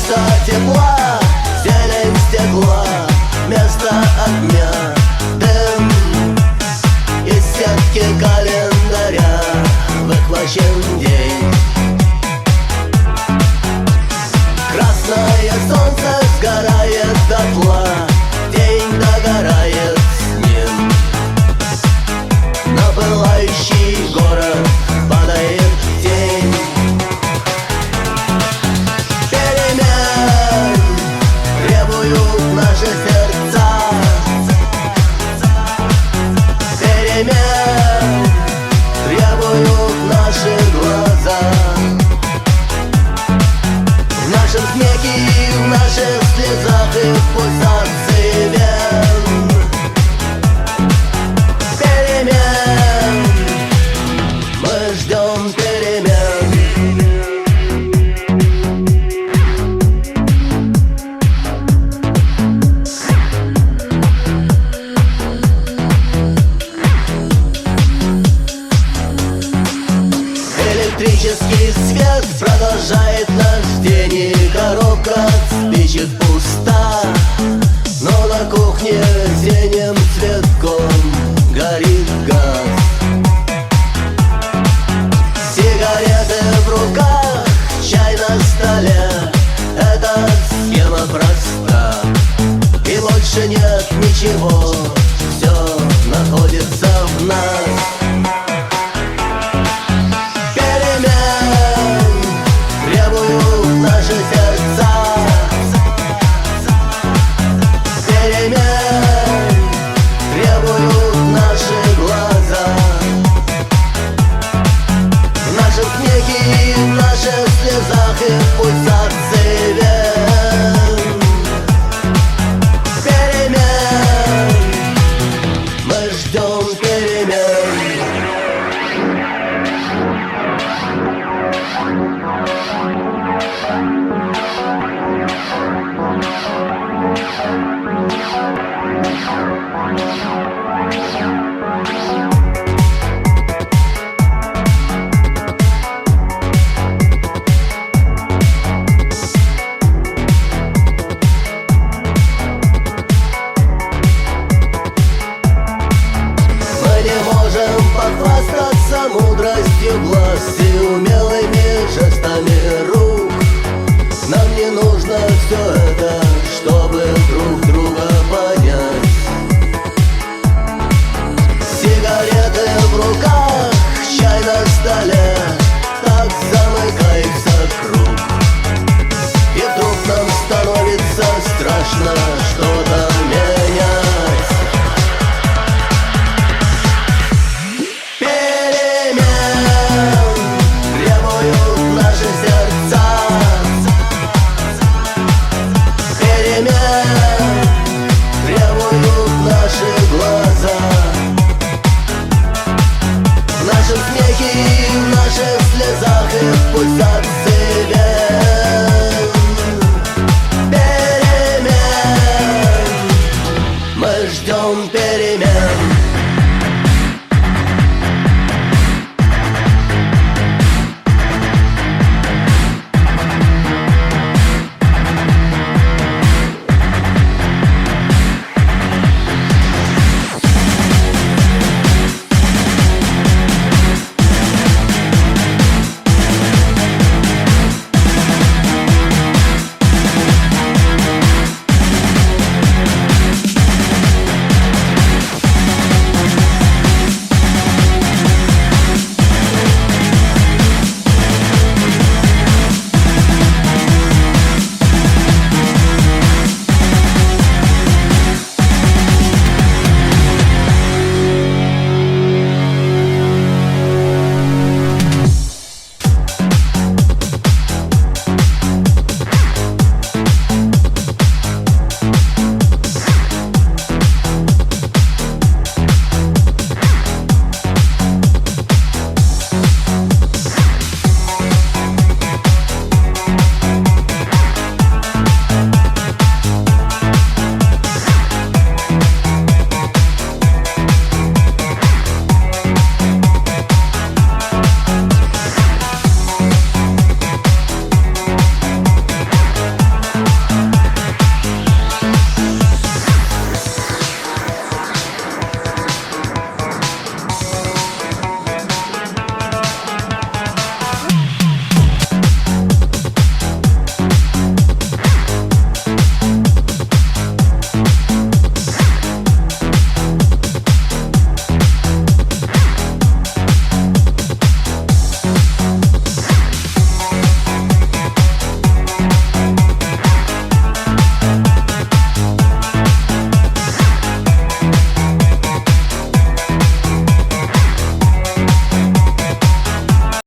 Место тепла, зелень стекла, место огня, дым из сетки календаря, выхвачен день. Красное солнце сгорает дотла, день догорает с ним. На пылающий город падает тень. Перемен требуют наши сердца, перемен требуют наши глаза. В нашем смехе и в наших слезах и в пульсации вен. Перемен, мы ждем перемен. Электрический свет продолжает наш день, и коробка от спичек пуста, но на кухне синим цветком горит газ. Сигареты в руках, чай на столе, эта схема проста, и больше нет ничего, все находится в нас. Наши сердца, перемен требуют наши глаза. В нашем смехе и в наших слезах и в пульсации вен. Перемен, мы ждем перемен. Похвастаться мудростью глаз и умелыми жестами рук. Нам не нужно все это, чтобы друг друга понять. Сигареты в руках, чай на столе, так замыкается круг. И вдруг нам становится страшно что-то менять. Наши сердца, перемен требуют наши глаза. В нашем смехе и в наших слезах и в пульсации